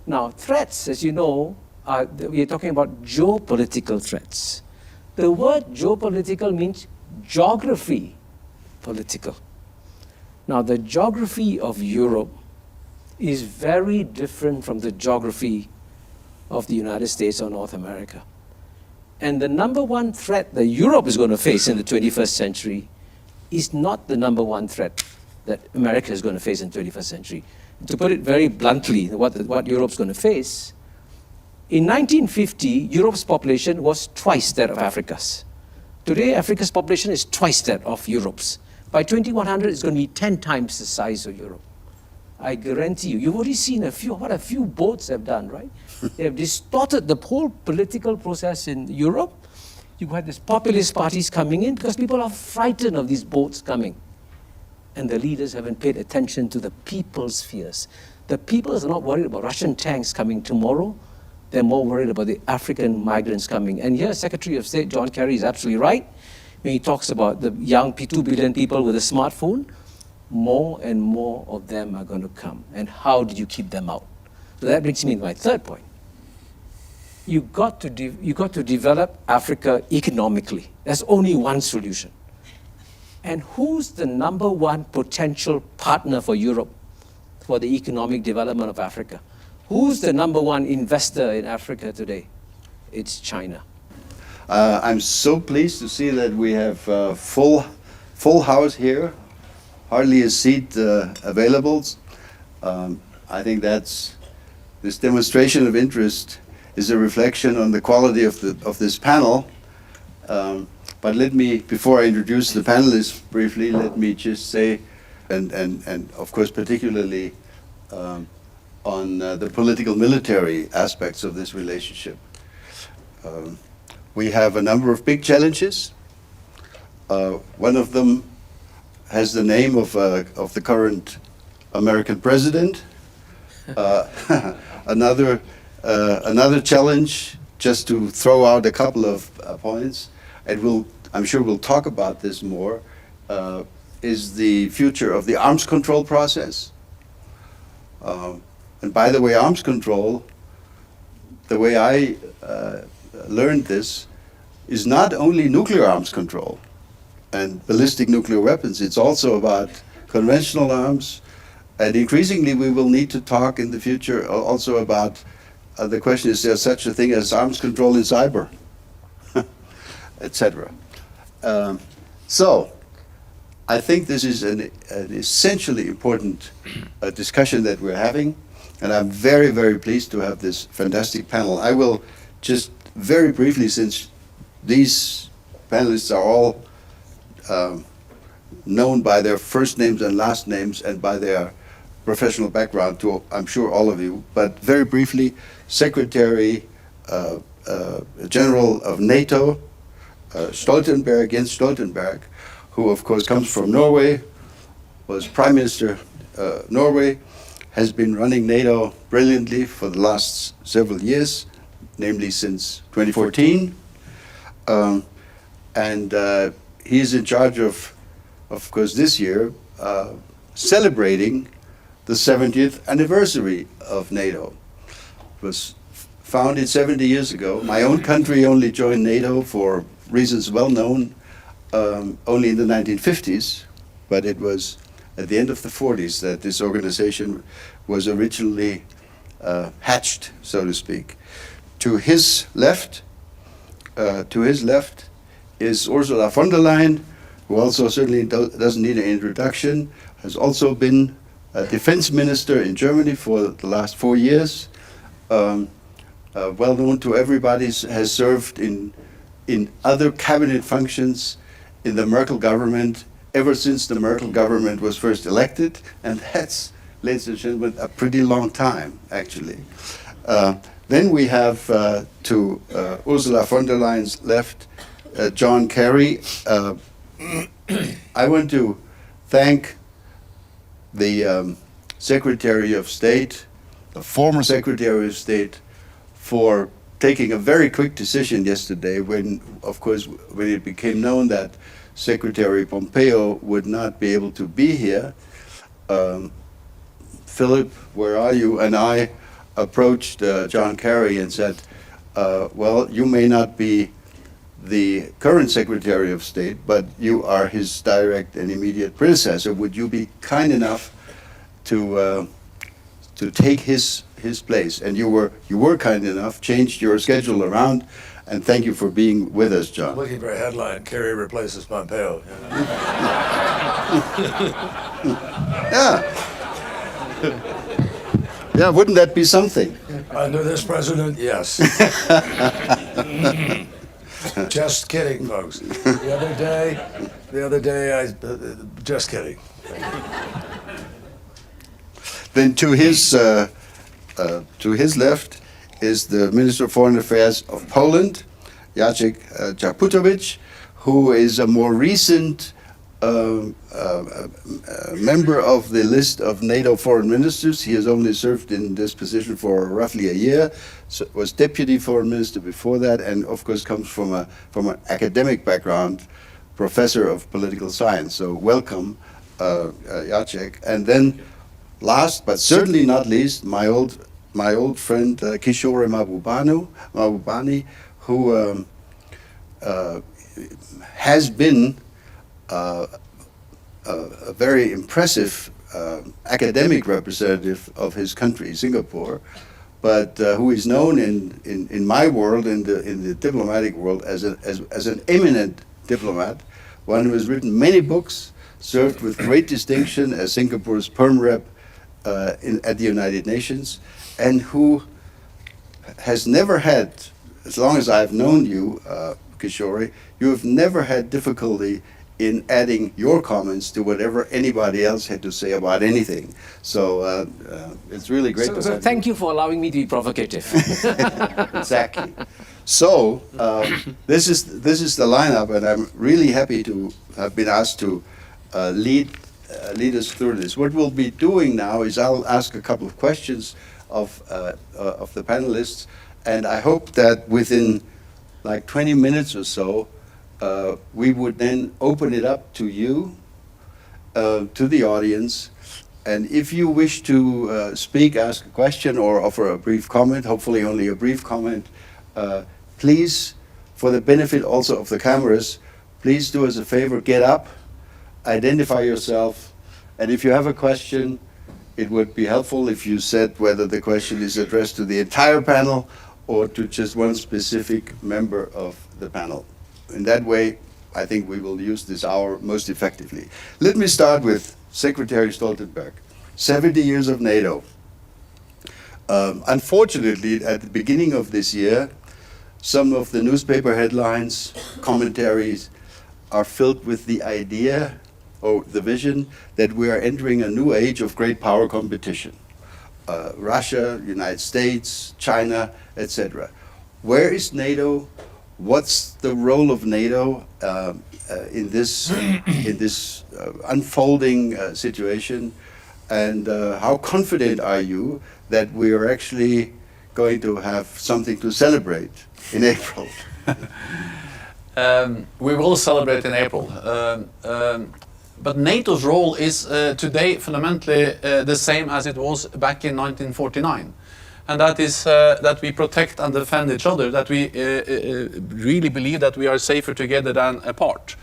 Now, threats, as you know, we're talking about geopolitical threats. The word geopolitical means geography political. Now, the geography of Europe is very different from the geography of the United States or North America. And the number one threat that Europe is going to face in the 21st century is not the number one threat that America is going to face in the 21st century. To put it very bluntly, what Europe's going to face, in 1950, Europe's population was twice that of Africa's. Today, Africa's population is twice that of Europe's. By 2100, it's going to be 10 times the size of Europe. I guarantee you, you've already seen what a few boats have done, right? They have distorted the whole political process in Europe. You had these populist parties coming in because people are frightened of these boats coming. And the leaders haven't paid attention to the people's fears. The people are not worried about Russian tanks coming tomorrow. They're more worried about the African migrants coming. And here, Secretary of State John Kerry is absolutely right when he talks about the young 2 billion people with a smartphone. More and more of them are going to come. And how do you keep them out? So that brings me to my third point. You got to develop Africa economically. There's only one solution. And who's the number one potential partner for Europe for the economic development of Africa? Who's the number one investor in Africa today? It's China. I'm so pleased to see that we have full house here, hardly a seat available. I think this demonstration of interest is a reflection on the quality of this panel. But let me, before I introduce the panelists briefly, let me just say, and of course particularly on the political military aspects of this relationship. We have a number of big challenges. One of them has the name of the current American president. Another challenge, just to throw out a couple of points, and I'm sure we'll talk about this more, is the future of the arms control process. And by the way, arms control, the way I learned this, is not only nuclear arms control and ballistic nuclear weapons, it's also about conventional arms, and increasingly we will need to talk in the future also about the question, is there such a thing as arms control in cyber, etc. So, I think this is an essentially important discussion that we're having, and I'm very, very pleased to have this fantastic panel. I will just very briefly, since these panelists are all known by their first names and last names and by their professional background to, I'm sure, all of you, but very briefly, Secretary General of NATO, Stoltenberg, Jens Stoltenberg, who of course comes from Norway, was Prime Minister Norway, has been running NATO brilliantly for the last several years, namely since 2014. And he is in charge of course, this year, celebrating the 70th anniversary of NATO. It was founded 70 years ago. My own country only joined NATO for reasons well known only in the 1950s, but it was at the end of the 40s that this organization was originally hatched, so to speak. To his left is Ursula von der Leyen, who also certainly doesn't need an introduction, has also been a defense minister in Germany for the last 4 years, well known to everybody, has served in other cabinet functions in the Merkel government ever since the Merkel government was first elected, and that's, ladies and gentlemen, a pretty long time, actually. Then we have to Ursula von der Leyen's left, John Kerry. I want to thank the Secretary of State, the former Secretary of State, for taking a very quick decision yesterday when, of course, when it became known that Secretary Pompeo would not be able to be here. Philip, where are you? And I approached John Kerry and said, well, you may not be the current Secretary of State, but you are his direct and immediate predecessor. Would you be kind enough to take his place? And you were kind enough, changed your schedule around, and thank you for being with us, John. I'm looking for a headline, Kerry replaces Pompeo. You know? Yeah. Yeah, wouldn't that be something? Under this president, yes. Just kidding, folks. The other day, just kidding. Then to his left is the Minister of Foreign Affairs of Poland, Jacek Czaputowicz, who is a more recent member of the list of NATO foreign ministers. He has only served in this position for roughly a year, so was deputy foreign minister before that, and of course comes from an academic background, professor of political science. So welcome, Jacek. And then last but certainly not least, my old friend Kishore Mahbubani, who has been a very impressive academic representative of his country, Singapore, but who is known in my world, in the diplomatic world, as an eminent diplomat, one who has written many books, served with great distinction as Singapore's Perm Rep at the United Nations, and who has never had, as long as I've known you, Kishore, you have never had difficulty in adding your comments to whatever anybody else had to say about anything. So it's really great. So thank you for allowing me to be provocative. Exactly. So this is the lineup, and I'm really happy to have been asked to lead us through this. What we'll be doing now is I'll ask a couple of questions of the panelists, and I hope that within like 20 minutes or so, we would then open it up to you, to the audience, and if you wish to speak, ask a question, or offer a brief comment, hopefully only a brief comment, please, for the benefit also of the cameras, please do us a favor, get up, identify yourself, and if you have a question, it would be helpful if you said whether the question is addressed to the entire panel or to just one specific member of the panel. In that way, I think we will use this hour most effectively. Let me start with Secretary Stoltenberg. 70 years of NATO. Unfortunately, at the beginning of this year, some of the newspaper headlines, commentaries, are filled with the idea or the vision that we are entering a new age of great power competition. Russia, United States, China, etc. Where is NATO? What's the role of NATO in this unfolding situation? And how confident are you that we are actually going to have something to celebrate in April? We will celebrate in April. But NATO's role is today fundamentally the same as it was back in 1949. And that is that we protect and defend each other, that we really believe that we are safer together than apart.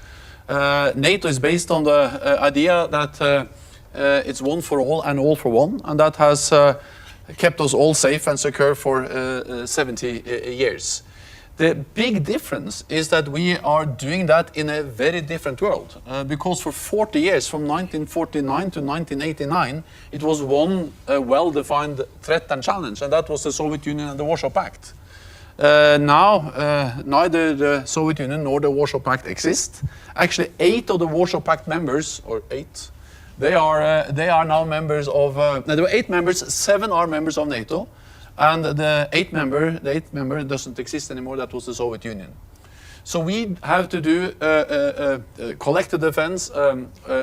NATO is based on the idea that it's one for all and all for one, and that has kept us all safe and secure for 70 years. The big difference is that we are doing that in a very different world, because for 40 years, from 1949 to 1989, it was one well-defined threat and challenge, and that was the Soviet Union and the Warsaw Pact. Now, neither the Soviet Union nor the Warsaw Pact exist. Actually, 8 of the Warsaw Pact members, or 8, they are now members of, there were 8 members, 7 are members of NATO, and the eighth member doesn't exist anymore. That was the Soviet Union. So we have to do collective defense,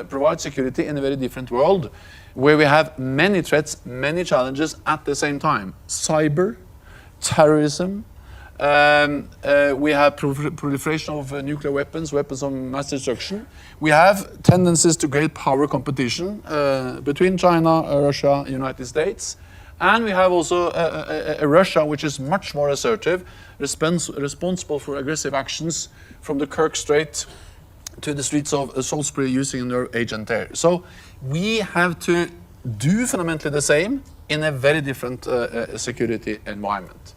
provide security in a very different world, where we have many threats, many challenges at the same time. Cyber, terrorism, we have proliferation of nuclear weapons, weapons of mass destruction. We have tendencies to great power competition between China, Russia, United States. And we have also a Russia which is much more assertive, responsible for aggressive actions from the Kerch Strait to the streets of Salisbury using their agent there. So we have to do fundamentally the same in a very different security environment.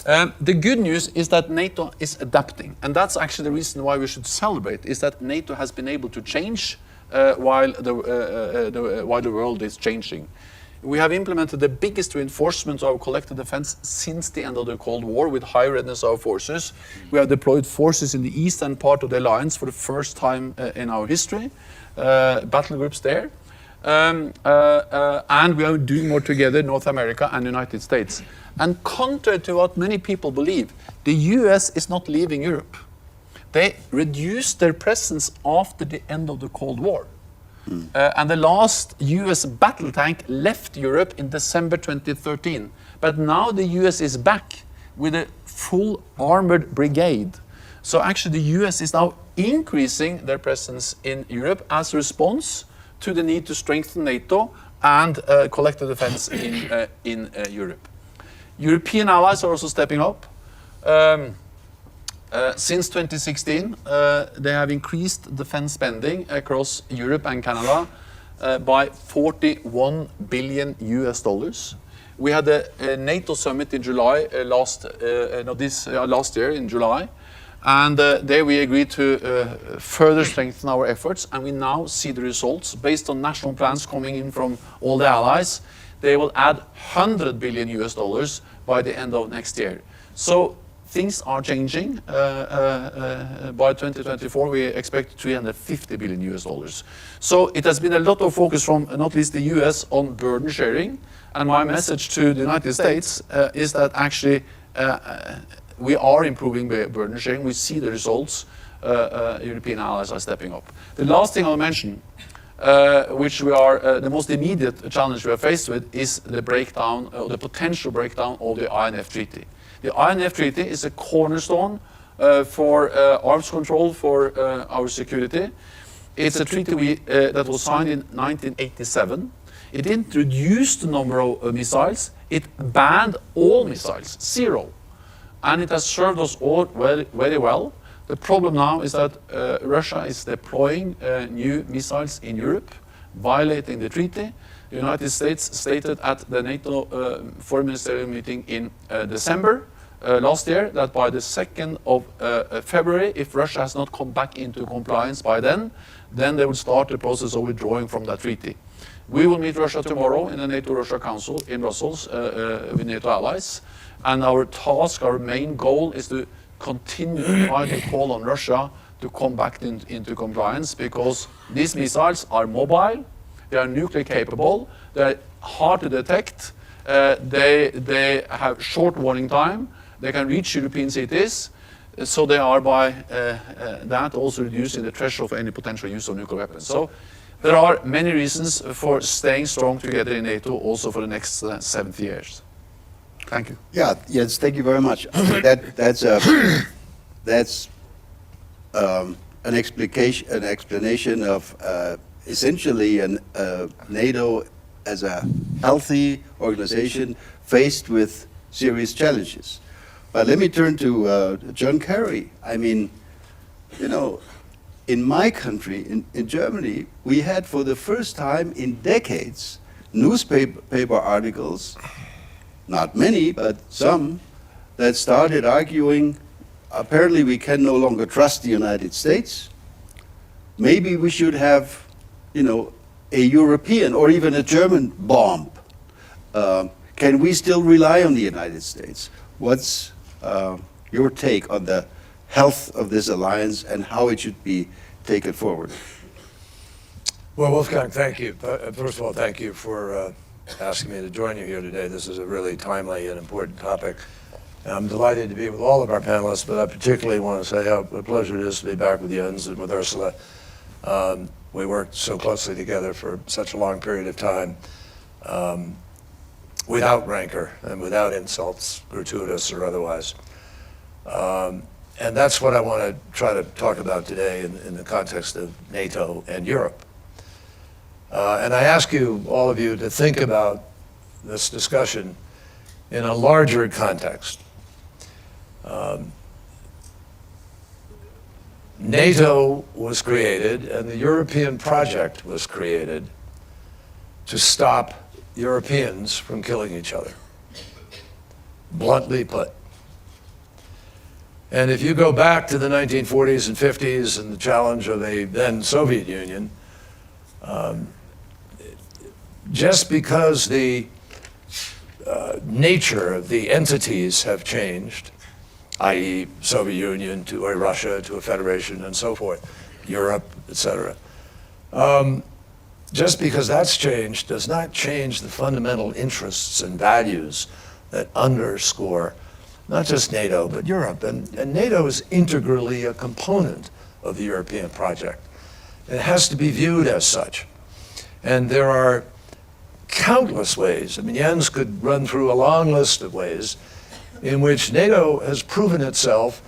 The good news is that NATO is adapting, and that's actually the reason why we should celebrate, is that NATO has been able to change while the world is changing. We have implemented the biggest reinforcement of our collective defense since the end of the Cold War, with high readiness of our forces. We have deployed forces in the eastern part of the alliance for the first time in our history, battle groups there. And we are doing more together, North America and United States. And contrary to what many people believe, the US is not leaving Europe. They reduced their presence after the end of the Cold War. And the last US battle tank left Europe in December 2013. But now the US is back with a full armored brigade. So actually the US is now increasing their presence in Europe as a response to the need to strengthen NATO and collective defense in Europe. European allies are also stepping up. Since 2016, they have increased defense spending across Europe and Canada by 41 billion US dollars. We had a NATO summit in July last year in July, and there we agreed to further strengthen our efforts, and we now see the results based on national plans coming in from all the allies. They will add 100 billion US dollars by the end of next year. So things are changing. By 2024, we expect 350 billion US dollars. So it has been a lot of focus from not least the US on burden sharing. And my message to the United States is that actually we are improving burden sharing. We see the results. European allies are stepping up. The last thing I'll mention, which we are the most immediate challenge we are faced with, is the breakdown, the potential breakdown of the INF Treaty. The INF Treaty is a cornerstone for arms control for our security. It's a treaty that was signed in 1987. It introduced the number of missiles. It banned all missiles, 0. And it has served us all very, very well. The problem now is that Russia is deploying new missiles in Europe, violating the treaty. The United States stated at the NATO foreign ministerial meeting in December last year that by the 2nd of February, if Russia has not come back into compliance by then they will start the process of withdrawing from that treaty. We will meet Russia tomorrow in the NATO-Russia Council in Brussels with NATO allies, and our task, our main goal is to continue to try to call on Russia to come back into compliance, because these missiles are mobile, they are nuclear capable, they are hard to detect, they have short warning time, they can reach European cities, so they are by that also reducing the threshold for any potential use of nuclear weapons. So there are many reasons for staying strong together in NATO also for the next 70 years. Thank you. Yeah, yes, thank you very much. That's an explanation of essentially NATO as a healthy organization faced with serious challenges. But let me turn to John Kerry. I mean, you know, in my country, in Germany, we had for the first time in decades newspaper articles, not many, but some, that started arguing, apparently we can no longer trust the United States. Maybe we should have, you know, a European or even a German bomb. Can we still rely on the United States? What's your take on the health of this alliance and how it should be taken forward? Well, Wolfgang, thank you. First of all, thank you for asking me to join you here today. This is a really timely and important topic. I'm delighted to be with all of our panelists, but I particularly want to say how a pleasure it is to be back with Jens and with Ursula. We worked so closely together for such a long period of time, without rancor and without insults, gratuitous or otherwise. And that's what I want to try to talk about today in the context of NATO and Europe. And I ask you, all of you, to think about this discussion in a larger context. NATO was created and the European project was created to stop Europeans from killing each other, bluntly put. And if you go back to the 1940s and 50s and the challenge of a then Soviet Union, just because the nature of the entities have changed, i.e. Soviet Union to a Russia to a federation and so forth, Europe, etc. Just because that's changed does not change the fundamental interests and values that underscore not just NATO, but Europe. And NATO is integrally a component of the European project. It has to be viewed as such. And there are countless ways. I mean, Jens could run through a long list of ways in which NATO has proven itself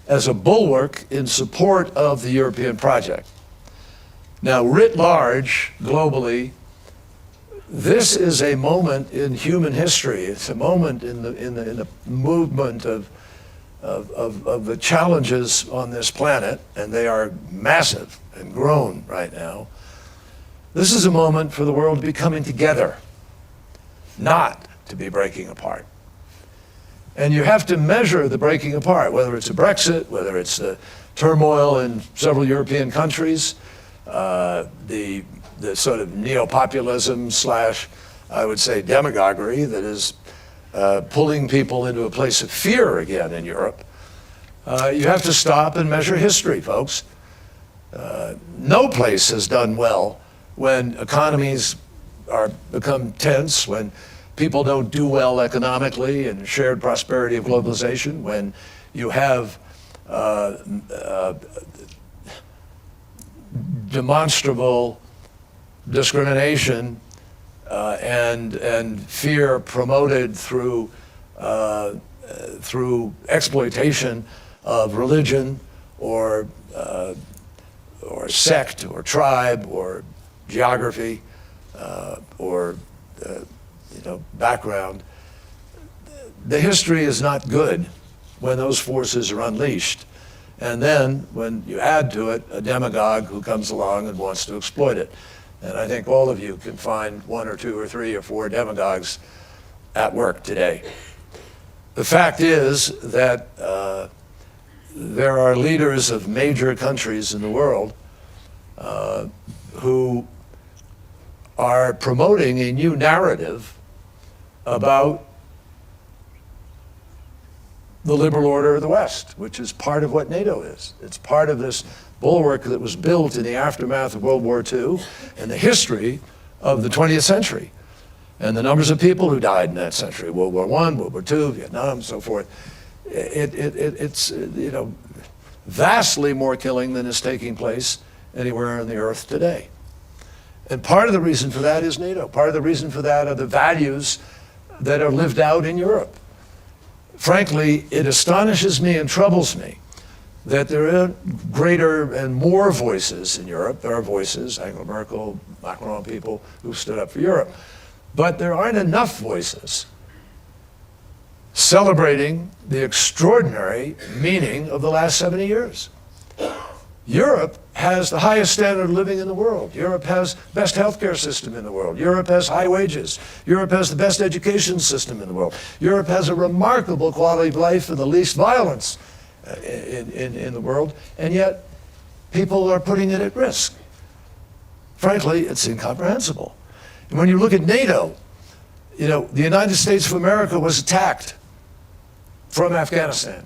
as a bulwark in support of the European project. Now, writ large, globally, this is a moment in human history. It's a moment in the movement of the challenges on this planet, and they are massive and grown right now. This is a moment for the world to be coming together, not to be breaking apart. And you have to measure the breaking apart, whether it's a Brexit, whether it's the turmoil in several European countries, the sort of neo-populism slash, I would say, demagoguery that is pulling people into a place of fear again in Europe. You have to stop and measure history, folks. No place has done well when economies become tense, when people don't do well economically and shared prosperity of globalization, when you have demonstrable discrimination and fear promoted through exploitation of religion or sect or tribe or geography or background. The history is not good when those forces are unleashed. And then when you add to it a demagogue who comes along and wants to exploit it. And I think all of you can find one or two or three or four demagogues at work today. The fact is that there are leaders of major countries in the world who are promoting a new narrative about the liberal order of the West, which is part of what NATO is. It's part of this bulwark that was built in the aftermath of World War II and the history of the 20th century and the numbers of people who died in that century, World War I, World War II, Vietnam, so forth. It's vastly more killing than is taking place anywhere on the earth today. And part of the reason for that is NATO. Part of the reason for that are the values that are lived out in Europe. Frankly, it astonishes me and troubles me that there are greater and more voices in Europe. There are voices, Angela Merkel, Macron, people who stood up for Europe. But there aren't enough voices celebrating the extraordinary meaning of the last 70 years. Europe has the highest standard of living in the world. Europe has the best healthcare system in the world. Europe has high wages. Europe has the best education system in the world. Europe has a remarkable quality of life and the least violence in the world, and yet people are putting it at risk. Frankly, it's incomprehensible. And when you look at NATO, the United States of America was attacked from Afghanistan.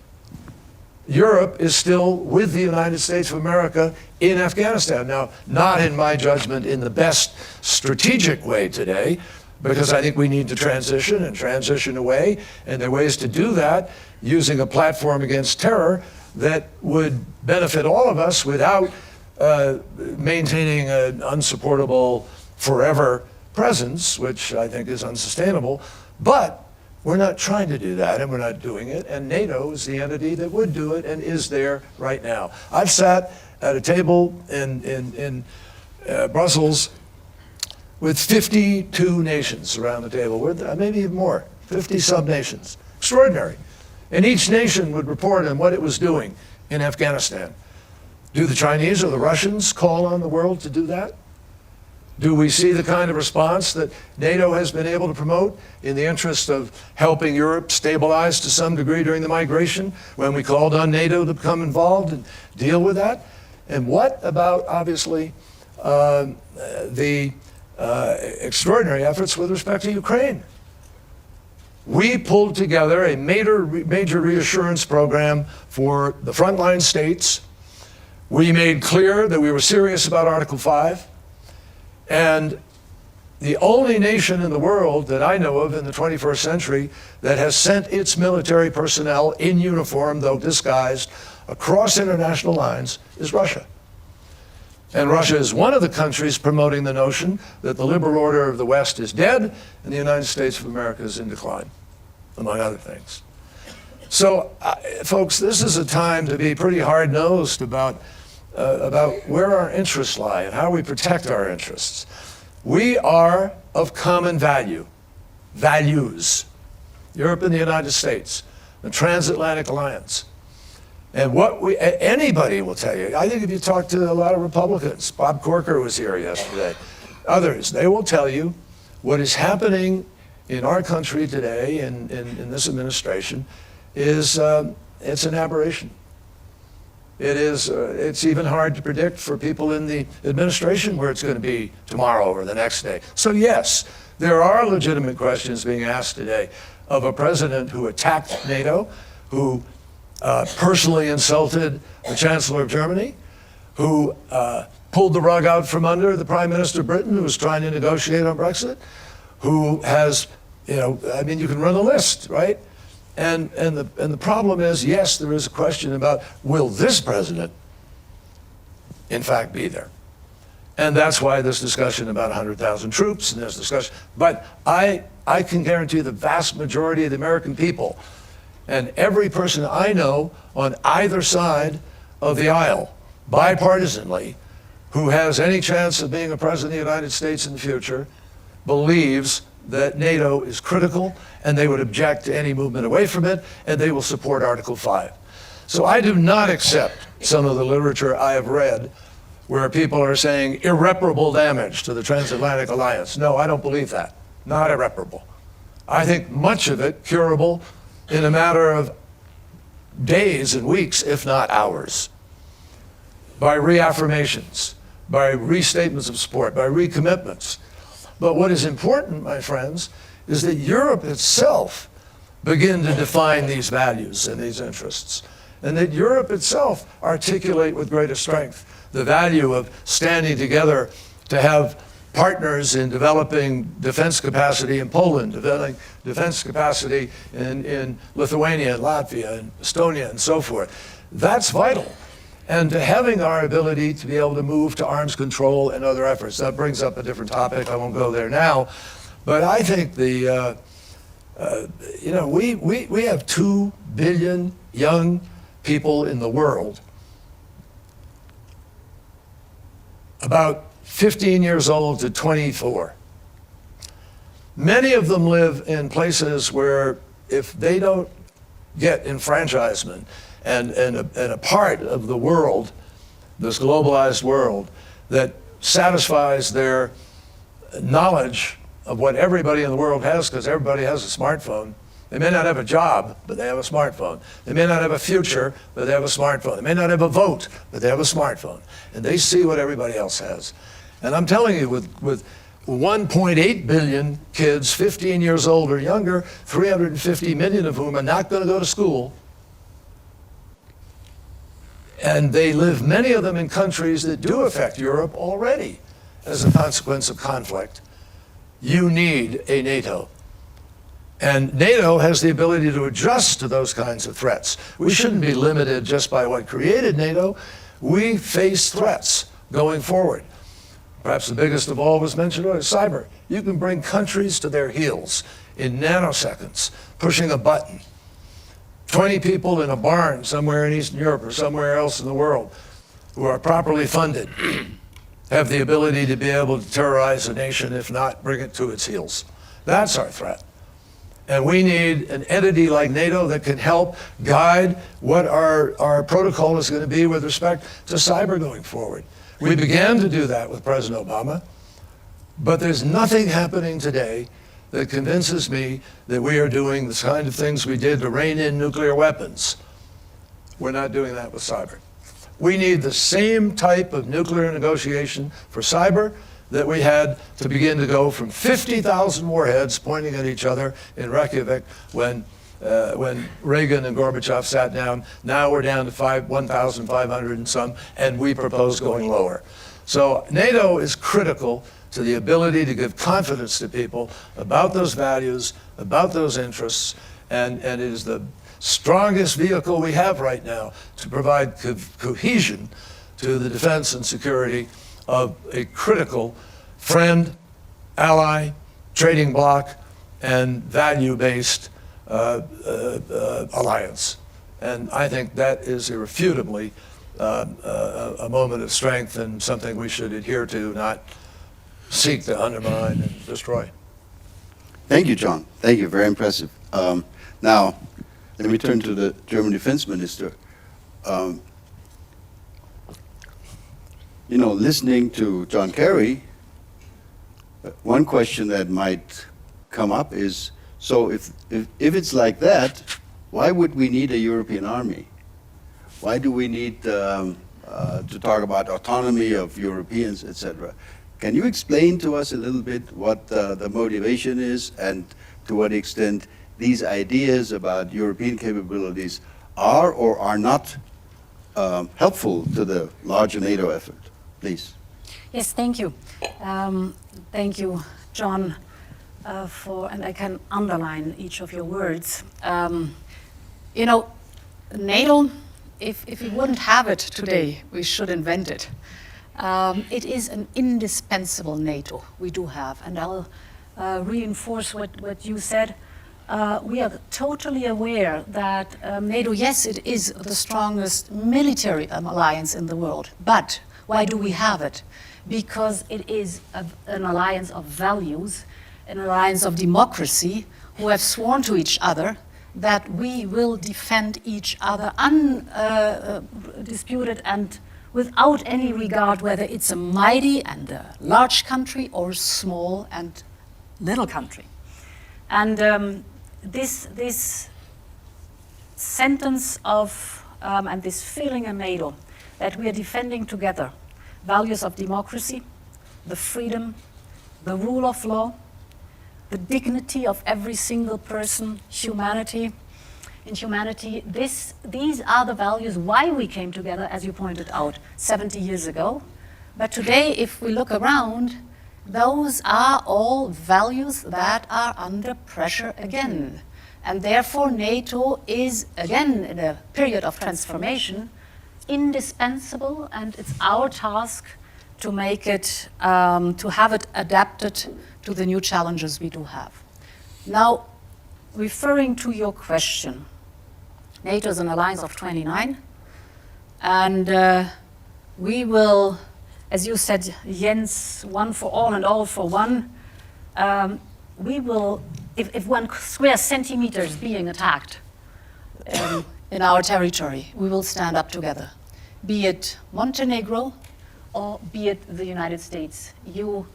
Europe is still with the United States of America in Afghanistan. Now, not in my judgment in the best strategic way today, because I think we need to transition away, and there are ways to do that using a platform against terror that would benefit all of us without maintaining an unsupportable forever presence, which I think is unsustainable. But we're not trying to do that, and we're not doing it, and NATO is the entity that would do it and is there right now. I've sat at a table in Brussels with 52 nations around the table, maybe even more, 50 sub-nations. Extraordinary. And each nation would report on what it was doing in Afghanistan. Do the Chinese or the Russians call on the world to do that? Do we see the kind of response that NATO has been able to promote in the interest of helping Europe stabilize to some degree during the migration when we called on NATO to become involved and deal with that? And what about, obviously, the extraordinary efforts with respect to Ukraine? We pulled together a major reassurance program for the frontline states. We made clear that we were serious about Article 5. And the only nation in the world that I know of in the 21st century that has sent its military personnel in uniform, though disguised, across international lines is Russia. And Russia is one of the countries promoting the notion that the liberal order of the West is dead and the United States of America is in decline, among other things. So, folks, this is a time to be pretty hard-nosed about where our interests lie and how we protect our interests. We are of common values. Europe and the United States, the transatlantic alliance. And anybody will tell you, I think if you talk to a lot of Republicans, Bob Corker was here yesterday, others, they will tell you what is happening in our country today in this administration is it's an aberration. It's even hard to predict for people in the administration where it's going to be tomorrow or the next day. So yes, there are legitimate questions being asked today of a president who attacked NATO, who personally insulted the Chancellor of Germany, who pulled the rug out from under the Prime Minister of Britain, who was trying to negotiate on Brexit, who has, you can run a list, right? And the problem is, yes, there is a question about, will this president, in fact, be there? And that's why this discussion about 100,000 troops and this discussion. But I can guarantee the vast majority of the American people and every person I know on either side of the aisle, bipartisanly, who has any chance of being a president of the United States in the future, believes that NATO is critical, and they would object to any movement away from it, and they will support Article 5. So I do not accept some of the literature I have read where people are saying irreparable damage to the transatlantic alliance. No, I don't believe that. Not irreparable. I think much of it curable in a matter of days and weeks, if not hours, by reaffirmations, by restatements of support, by recommitments. But what is important, my friends, is that Europe itself begin to define these values and these interests, and that Europe itself articulate with greater strength the value of standing together to have partners in developing defense capacity in Poland, developing defense capacity in Lithuania and Latvia and Estonia and so forth. That's vital. And to having our ability to be able to move to arms control and other efforts. That brings up a different topic. I won't go there now. But I think we have 2 billion young people in the world, about 15 years old to 24. Many of them live in places where if they don't get enfranchisement and a part of the world, this globalized world, that satisfies their knowledge of what everybody in the world has, because everybody has a smartphone. They may not have a job, but they have a smartphone. They may not have a future, but they have a smartphone. They may not have a vote, but they have a smartphone. And they see what everybody else has. And I'm telling you, with 1.8 billion kids, 15 years old or younger, 350 million of whom are not going to go to school, and they live, many of them, in countries that do affect Europe already as a consequence of conflict. You need a NATO. And NATO has the ability to adjust to those kinds of threats. We shouldn't be limited just by what created NATO. We face threats going forward. Perhaps the biggest of all was mentioned earlier, cyber. You can bring countries to their heels in nanoseconds, pushing a button. 20 people in a barn somewhere in Eastern Europe or somewhere else in the world who are properly funded have the ability to be able to terrorize a nation, if not bring it to its heels. That's our threat. And we need an entity like NATO that can help guide what our protocol is going to be with respect to cyber going forward. We began to do that with President Obama, but there's nothing happening today that convinces me that we are doing the kind of things we did to rein in nuclear weapons. We're not doing that with cyber. We need the same type of nuclear negotiation for cyber that we had to begin to go from 50,000 warheads pointing at each other in Reykjavik when Reagan and Gorbachev sat down. Now we're down to 1,500 and some, and we propose going lower. So NATO is critical to the ability to give confidence to people about those values, about those interests, and it is the strongest vehicle we have right now to provide cohesion to the defense and security of a critical friend, ally, trading bloc, and value-based alliance. And I think that is irrefutably a moment of strength and something we should adhere to, not seek to undermine and destroy. Thank you, John. Thank you. Very impressive. Now, let me turn to the German defense minister. You know, listening to John Kerry, one question that might come up is, so if it's like that, why would we need a European army? Why do we need to talk about autonomy of Europeans, etc.? Can you explain to us a little bit what the motivation is and to what extent these ideas about European capabilities are or are not helpful to the larger NATO effort? Please. Yes, thank you. Thank you, John, and I can underline each of your words. You know, NATO, if we wouldn't have it today, we should invent it. It is an indispensable NATO we do have, and I'll reinforce what you said. We are totally aware that NATO, yes, it is the strongest military alliance in the world, but why do we have it? Because it is an alliance of values, an alliance of democracy, who have sworn to each other that we will defend each other undisputed and without any regard whether it's a mighty and a large country or small and little country. And this sentence of, and this feeling in NATO that we are defending together values of democracy, the freedom, the rule of law, the dignity of every single person, humanity. In humanity, these are the values why we came together, as you pointed out, 70 years ago. But today, if we look around, those are all values that are under pressure again. And therefore, NATO is, again, in a period of transformation, indispensable, and it's our task to make it, to have it adapted to the new challenges we do have. Now, referring to your question, NATO is an alliance of 29, and we will, as you said, Jens, one for all and all for one, we will, if 1 square centimeter is being attacked in our territory, we will stand up together, be it Montenegro or be it the United States. You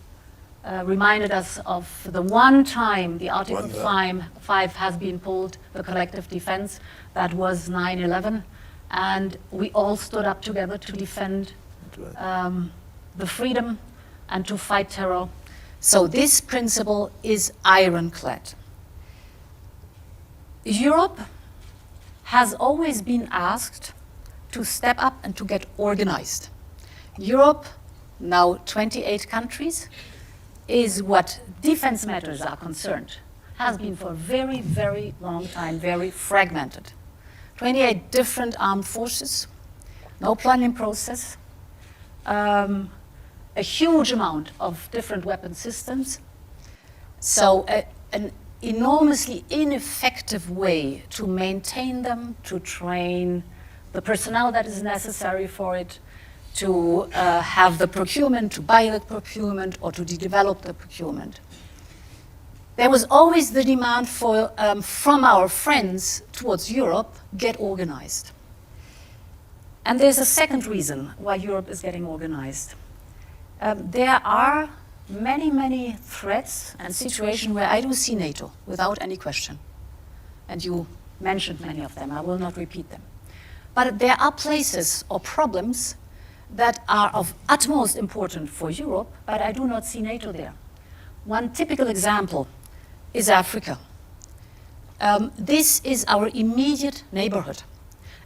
reminded us of the one time the Article 5 has been pulled, the collective defense, that was 9/11, and we all stood up together to defend the freedom and to fight terror. So this principle is ironclad. Europe has always been asked to step up and to get organized. Europe, now 28 countries, is what defense matters are concerned, has been for a very, very long time, very fragmented. 28 different armed forces, no planning process, a huge amount of different weapon systems. So an enormously ineffective way to maintain them, to train the personnel that is necessary for it, to have the procurement, to buy the procurement, or to develop the procurement. There was always the demand for, from our friends towards Europe, get organized. And there's a second reason why Europe is getting organized. There are many, many threats and situations where I do see NATO without any question. And you mentioned many of them. I will not repeat them. But there are places or problems that are of utmost importance for Europe, but I do not see NATO there. One typical example is Africa. This is our immediate neighborhood.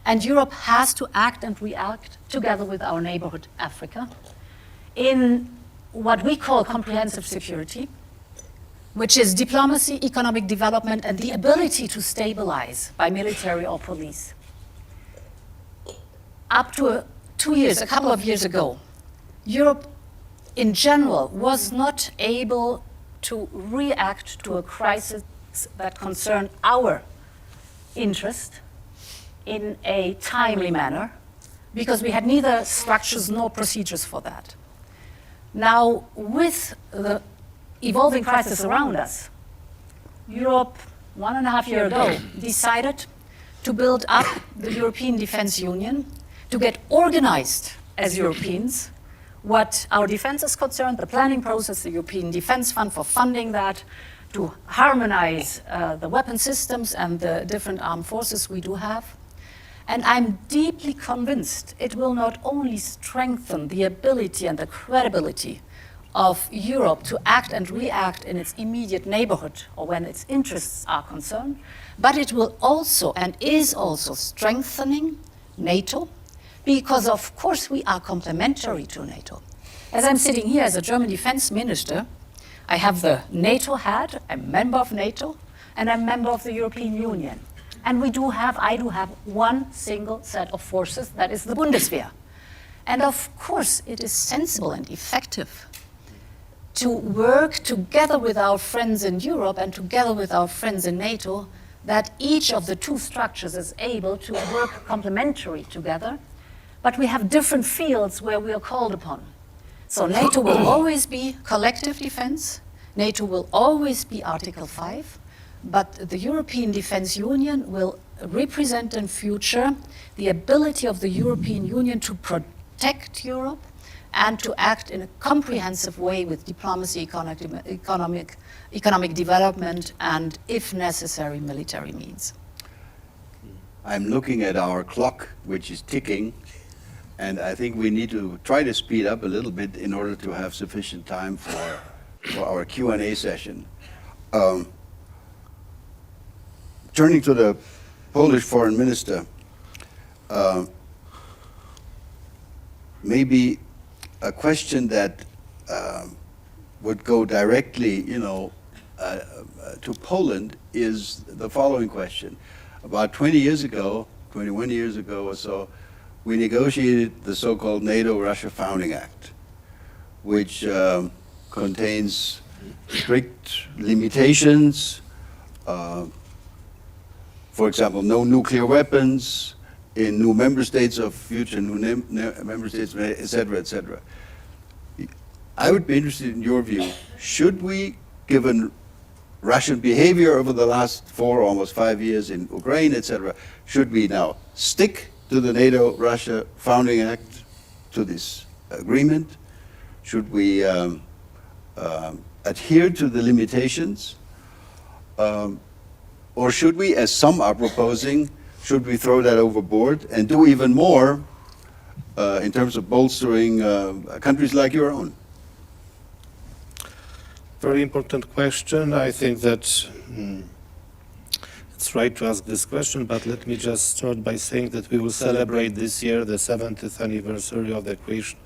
And Europe has to act and react together with our neighborhood, Africa, in what we call comprehensive security, which is diplomacy, economic development, and the ability to stabilize by military or police. Up to a couple of years ago, Europe in general was not able to react to a crisis that concerned our interest in a timely manner, because we had neither structures nor procedures for that. Now, with the evolving crisis around us, Europe, 1.5 years ago, decided to build up the European Defense Union, to get organized as Europeans, what our defense is concerned, the planning process, the European Defense Fund for funding that, to harmonize the weapon systems and the different armed forces we do have. And I'm deeply convinced it will not only strengthen the ability and the credibility of Europe to act and react in its immediate neighborhood or when its interests are concerned, but it will also and is also strengthening NATO, because of course we are complementary to NATO. As I'm sitting here as a German defense minister, I have the NATO hat, I'm a member of NATO, and I'm a member of the European Union. And I do have one single set of forces, that is the Bundeswehr. And of course, it is sensible and effective to work together with our friends in Europe and together with our friends in NATO, that each of the two structures is able to work complementary together, but we have different fields where we are called upon. So NATO will always be collective defense, NATO will always be Article 5, but the European Defense Union will represent in future the ability of the European Union to protect Europe and to act in a comprehensive way with diplomacy, economic development, and, if necessary, military means. I'm looking at our clock, which is ticking, and I think we need to try to speed up a little bit in order to have sufficient time for our Q&A session. Turning to the Polish foreign minister, maybe a question that would go directly, to Poland is the following question. About 21 years ago or so, we negotiated the so-called NATO-Russia Founding Act, which contains strict limitations, for example, no nuclear weapons in new member states of future new member states, et cetera, et cetera. I would be interested in your view. Should we, given Russian behavior over the last 4, almost 5 years in Ukraine, et cetera, should we now stick to the NATO-Russia Founding Act, to this agreement? Should we adhere to the limitations? Or should we, as some are proposing, should we throw that overboard and do even more in terms of bolstering countries like your own? Very important question. I think that it's right to ask this question, but let me just start by saying that we will celebrate this year the 70th anniversary of the creation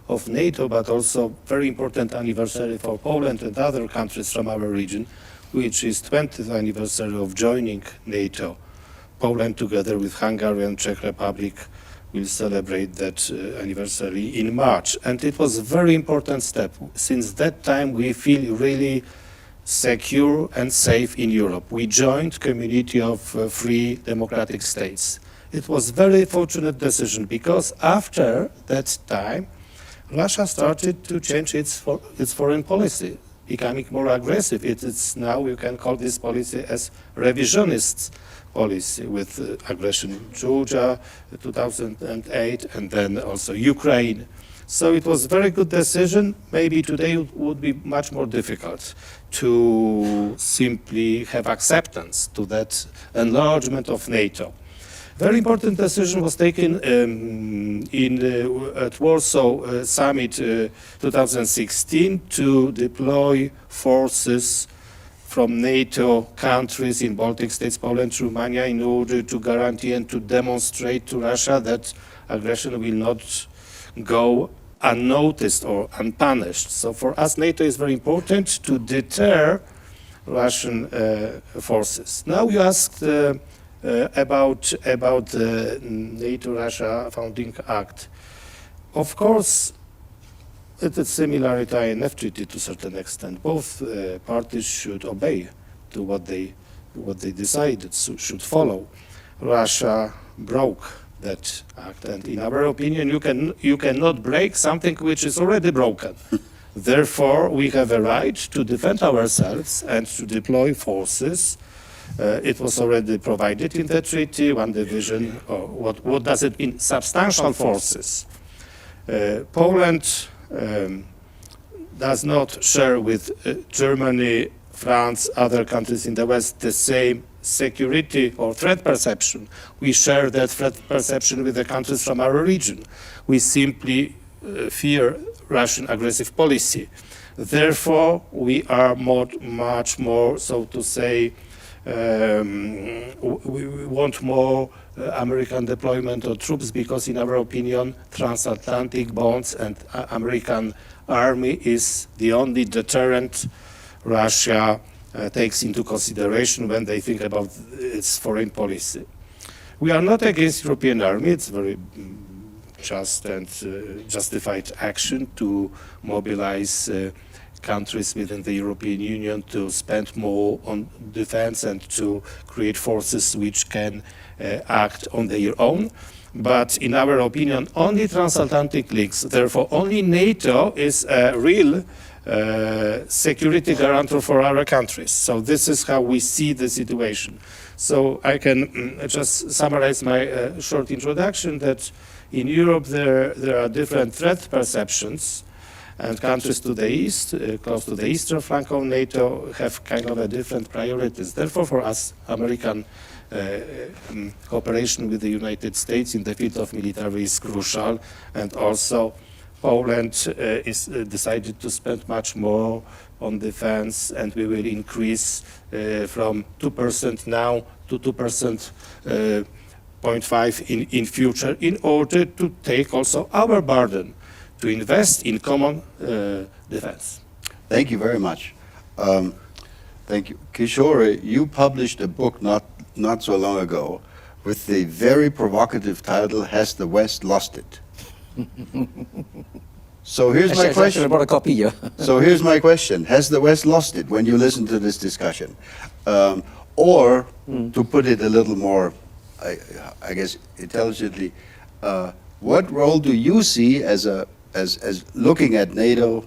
of NATO, but also very important anniversary for Poland and other countries from our region, which is 20th anniversary of joining NATO. Poland, together with Hungary and Czech Republic, will celebrate that anniversary in March. And it was a very important step. Since that time, we feel really secure and safe in Europe. We joined community of free democratic states. It was very fortunate decision because after that time, Russia started to change its foreign policy, becoming more aggressive. It is now, you can call this policy as revisionist policy with aggression in Georgia, 2008, and then also Ukraine. So it was a very good decision. Maybe today it would be much more difficult to simply have acceptance to that enlargement of NATO. Very important decision was taken at Warsaw Summit 2016 to deploy forces from NATO countries in Baltic states, Poland, Romania, in order to guarantee and to demonstrate to Russia that aggression will not go unnoticed or unpunished. So for us, NATO is very important to deter Russian forces. Now you asked about the NATO-Russia Founding Act. Of course, it is similar to INF Treaty to a certain extent. Both parties should obey to what they decided, should follow. Russia broke that act, and in our opinion, you cannot break something which is already broken. Therefore, we have a right to defend ourselves and to deploy forces. It was already provided in the treaty, one division. What does it mean? Substantial forces. Poland does not share with Germany, France, other countries in the West the same security or threat perception. We share that threat perception with the countries from our region. We simply fear Russian aggressive policy. Therefore, we are much more, so to say, we want more American deployment of troops because, in our opinion, transatlantic bonds and American army is the only deterrent Russia takes into consideration when they think about its foreign policy. We are not against European army. It's very just and justified action to mobilize countries within the European Union to spend more on defense and to create forces which can act on their own. But in our opinion, only transatlantic links, therefore only NATO is a real security guarantor for our countries. So this is how we see the situation. So I can just summarize my short introduction that in Europe there are different threat perceptions, and countries to the east, close to the eastern flank of NATO, have kind of a different priorities. Therefore, for us, American cooperation with the United States in the field of military is crucial, and also Poland is decided to spend much more on defense, and we will increase from 2% now to 2.5% in future in order to take also our burden to invest in common defense. Thank you very much. Thank you. Kishore, you published a book not so long ago with the very provocative title, Has the West Lost It? So here's my question. I brought a copy here. So here's my question. Has the West lost it when you listen to this discussion? Or, to put it a little more, I guess, intelligently, what role do you see as looking at NATO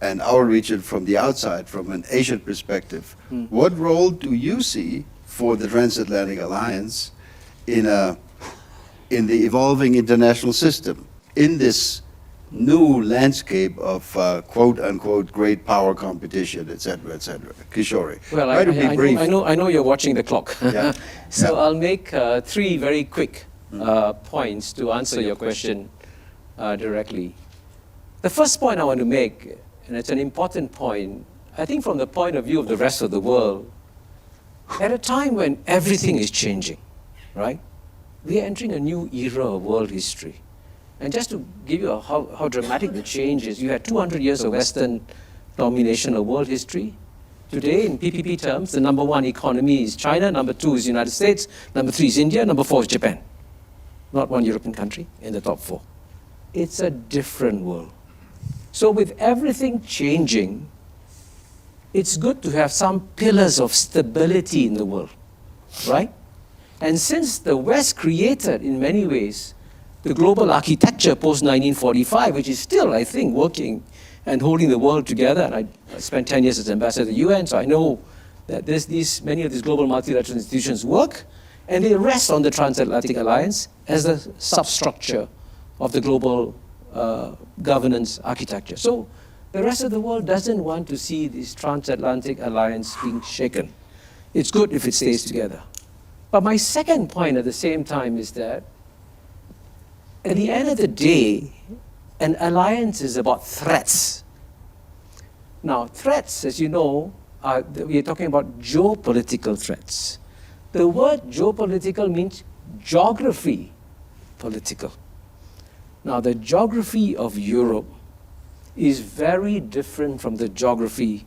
and our region from the outside, from an Asian perspective? What role do you see for the transatlantic alliance in the evolving international system, in this new landscape of quote-unquote great power competition, et cetera, et cetera? Kishore, Well, try to be brief. I know you're watching the clock. Yeah. So Yeah. I'll make three very quick points to answer your question directly. The first point I want to make, and it's an important point, I think from the point of view of the rest of the world, at a time when everything is changing, right? We are entering a new era of world history. And just to give you how dramatic the change is, you had 200 years of Western domination of world history. Today, in PPP terms, the number one economy is China, number two is the United States, number three is India, number four is Japan. Not one European country in the top four. It's a different world. So with everything changing, it's good to have some pillars of stability in the world, right? And since the West created, in many ways, the global architecture post-1945, which is still, I think, working and holding the world together, and I spent 10 years as ambassador to the UN, so I know that many of these global multilateral institutions work, and they rest on the transatlantic alliance as the substructure of the global governance architecture. So the rest of the world doesn't want to see this transatlantic alliance being shaken. It's good if it stays together. But my second point at the same time is that at the end of the day, an alliance is about threats. Now, threats, as you know, we are talking about geopolitical threats. The word geopolitical means geography political. Now, the geography of Europe is very different from the geography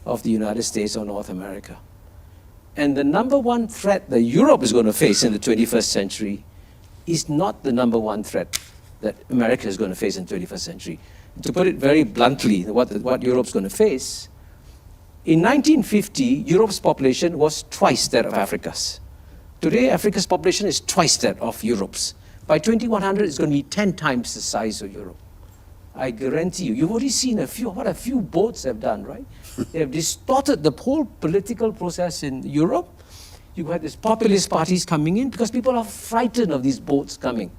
of the United States or North America. And the number one threat that Europe is going to face in the 21st century is not the number one threat that America is going to face in the 21st century. To put it very bluntly, what Europe's going to face, in 1950, Europe's population was twice that of Africa's. Today, Africa's population is twice that of Europe's. By 2100, it's going to be 10 times the size of Europe. I guarantee you, you've already seen what a few boats have done, right? They have distorted the whole political process in Europe. You had these populist parties coming in because people are frightened of these boats coming.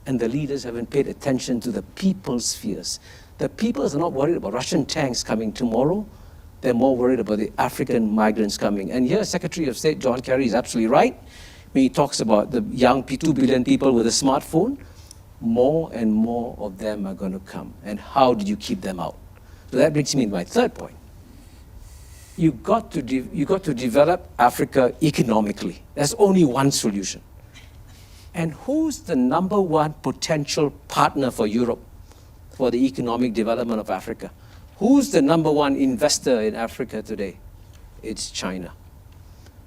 And the leaders haven't paid attention to the people's fears. The peoples are not worried about Russian tanks coming tomorrow. They're more worried about the African migrants coming. And here, Secretary of State John Kerry is absolutely right when he talks about the young 2 billion people with a smartphone. More and more of them are going to come. And how do you keep them out? So that brings me to my third point. You got to develop Africa economically. There's only one solution. And who's the number one potential partner for Europe for the economic development of Africa? Who's the number one investor in Africa today? It's China.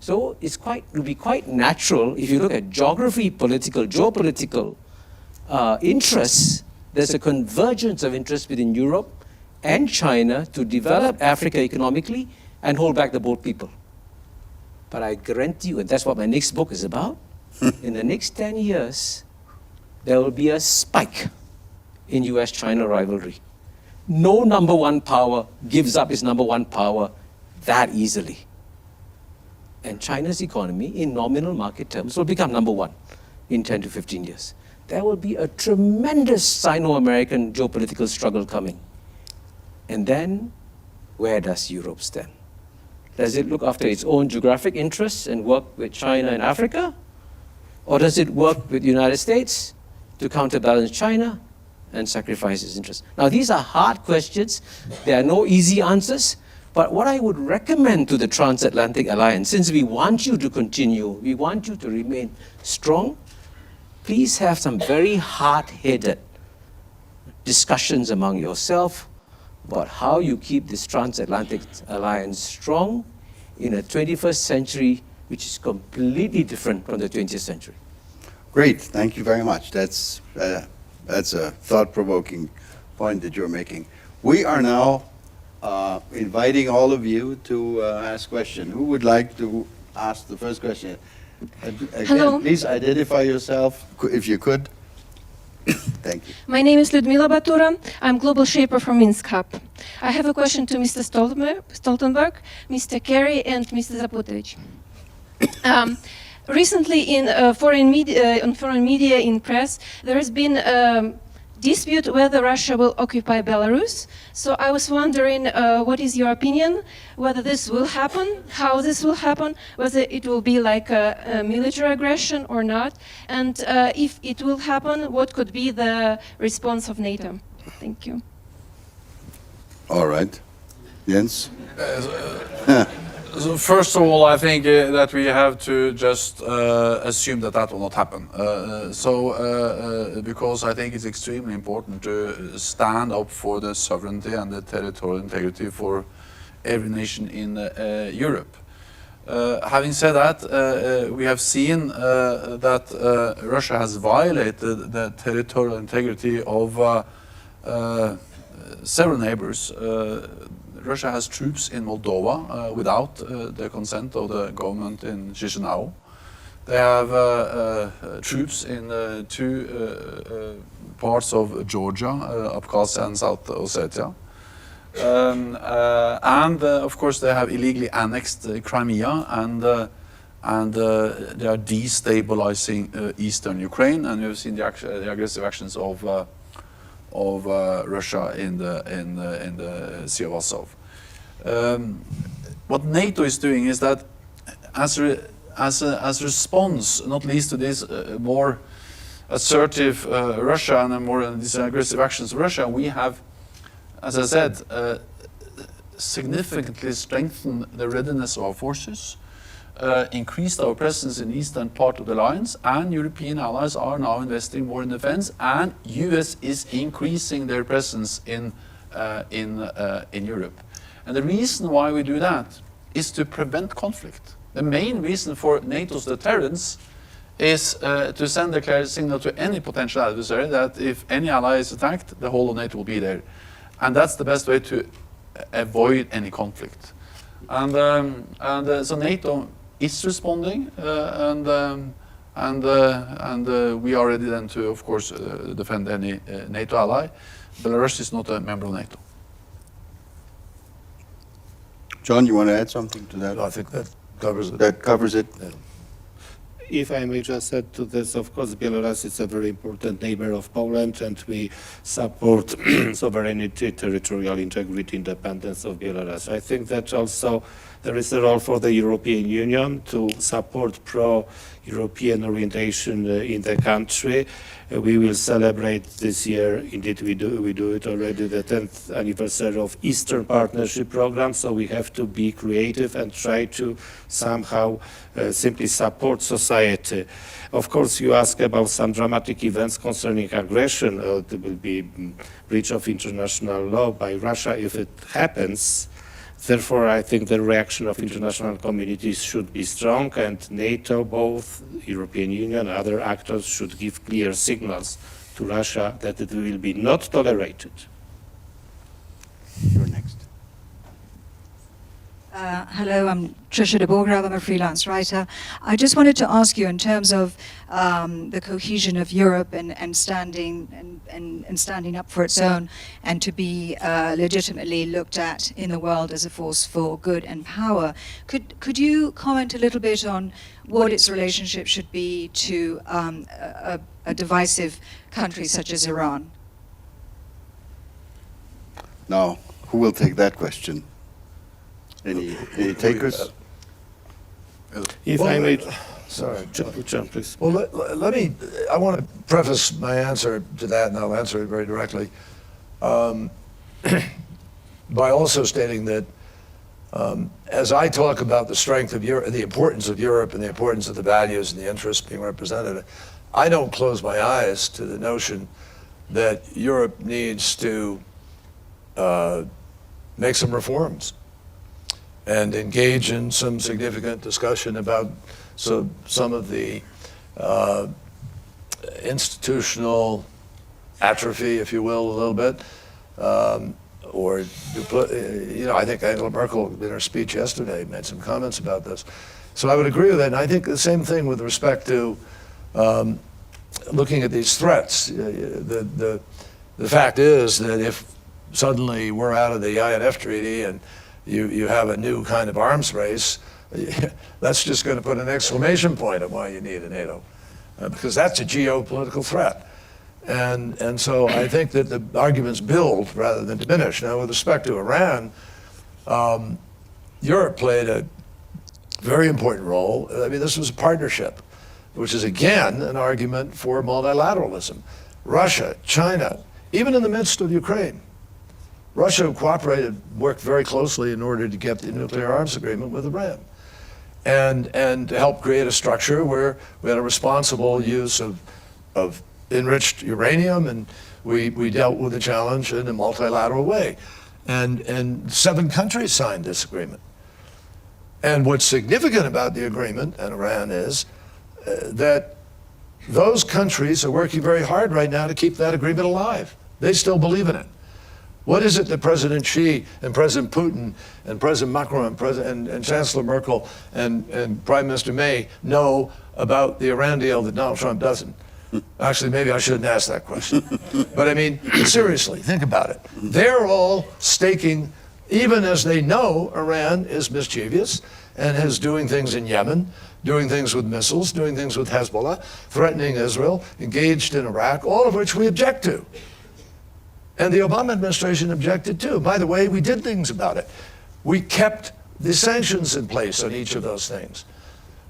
So it will be quite natural if you look at geography, geopolitical interests. There's a convergence of interest between Europe and China to develop Africa economically and hold back the bold people. But I guarantee you, and that's what my next book is about, in the next 10 years, there will be a spike in US-China rivalry. No number one power gives up its number one power that easily. And China's economy, in nominal market terms, will become number one in 10 to 15 years. There will be a tremendous Sino-American geopolitical struggle coming. And then, where does Europe stand? Does it look after its own geographic interests and work with China and Africa? Or does it work with the United States to counterbalance China and sacrifice its interests? Now, these are hard questions. There are no easy answers. But what I would recommend to the Transatlantic Alliance, since we want you to continue, we want you to remain strong, please have some very hard-headed discussions among yourself about how you keep this Transatlantic Alliance strong in a 21st century which is completely different from the 20th century. Great, thank you very much. That's a thought-provoking point that you're making. We are now inviting all of you to ask questions. Who would like to ask the first question? Again, Hello. Please identify yourself, if you could. Thank you. My name is Ludmila Batura. I'm Global Shaper from Minsk Hub. I have a question to Mr. Stoltenberg, Mr. Kerry, and Mr. Zaputovich. Recently, in foreign media, in press, there has been a dispute whether Russia will occupy Belarus. So I was wondering, what is your opinion? Whether this will happen, how this will happen, whether it will be like a military aggression or not, and if it will happen, what could be the response of NATO? Thank you. All right. Jens? So first of all, I think that we have to just assume that that will not happen. Because I think it's extremely important to stand up for the sovereignty and the territorial integrity for every nation in Europe. Having said that, we have seen that Russia has violated the territorial integrity of several neighbors. Russia has troops in Moldova without the consent of the government in Chisinau. They have troops in two parts of Georgia, Abkhazia and South Ossetia. And of course they have illegally annexed Crimea, and they are destabilizing eastern Ukraine, and you've seen the aggressive actions of Russia in the Sea of Azov. What NATO is doing is that as a response, not least to this more assertive Russia and more these aggressive actions of Russia, we have, as I said, significantly strengthened the readiness of our forces, increased our presence in the eastern part of the alliance, and European allies are now investing more in defense, and US is increasing their presence in Europe. And the reason why we do that is to prevent conflict. The main reason for NATO's deterrence is to send a clear signal to any potential adversary that if any ally is attacked, the whole of NATO will be there. And that's the best way to avoid any conflict. And so NATO is responding, and we are ready then to, of course, defend any NATO ally. Belarus is not a member of NATO. John, you want to add something to that? I think that covers it. That covers it. Yeah. If I may just add to this, of course, Belarus is a very important neighbor of Poland, and we support sovereignty, territorial integrity, independence of Belarus. I think that also there is a role for the European Union to support pro-European orientation in the country. We will celebrate this year, indeed we do it already, the 10th anniversary of Eastern Partnership Program, so we have to be creative and try to somehow simply support society. Of course, you ask about some dramatic events concerning aggression. There will be breach of international law by Russia if it happens. Therefore, I think the reaction of international communities should be strong, and NATO, both European Union and other actors should give clear signals to Russia that it will be not tolerated. You're next. Hello, I'm Trisha de Borgrave. I'm a freelance writer. I just wanted to ask you, in terms of the cohesion of Europe and standing up for its own, and to be legitimately looked at in the world as a force for good and power, could you comment a little bit on what its relationship should be to a divisive country such as Iran? Now, who will take that question? Any takers? If I may, Sorry. John, please. Well, let me, I want to preface my answer to that, and I'll answer it very directly, by also stating that as I talk about the strength of Europe, the importance of Europe and the importance of the values and the interests being represented, I don't close my eyes to the notion that Europe needs to make some reforms and engage in some significant discussion about some of the institutional atrophy, if you will, a little bit. I think Angela Merkel, in her speech yesterday, made some comments about this. So I would agree with that, and I think the same thing with respect to looking at these threats. The fact is that if suddenly we're out of the INF Treaty and you have a new kind of arms race, that's just going to put an exclamation point on why you need a NATO, because that's a geopolitical threat. And so I think that the arguments build rather than diminish. Now, with respect to Iran, Europe played a very important role. I mean, this was a partnership, which is, again, an argument for multilateralism. Russia, China, even in the midst of Ukraine, Russia cooperated, worked very closely in order to get the nuclear arms agreement with Iran, and to help create a structure where we had a responsible use of enriched uranium, and we dealt with the challenge in a multilateral way. And 7 countries signed this agreement. And what's significant about the agreement and Iran is that those countries are working very hard right now to keep that agreement alive. They still believe in it. What is it that President Xi and President Putin and President Macron and Chancellor Merkel and Prime Minister May know about the Iran deal that Donald Trump doesn't? Actually, maybe I shouldn't ask that question. But I mean, seriously, think about it. They're all staking, even as they know Iran is mischievous and is doing things in Yemen, doing things with missiles, doing things with Hezbollah, threatening Israel, engaged in Iraq, all of which we object to. And the Obama administration objected too. By the way, we did things about it. We kept the sanctions in place on each of those things.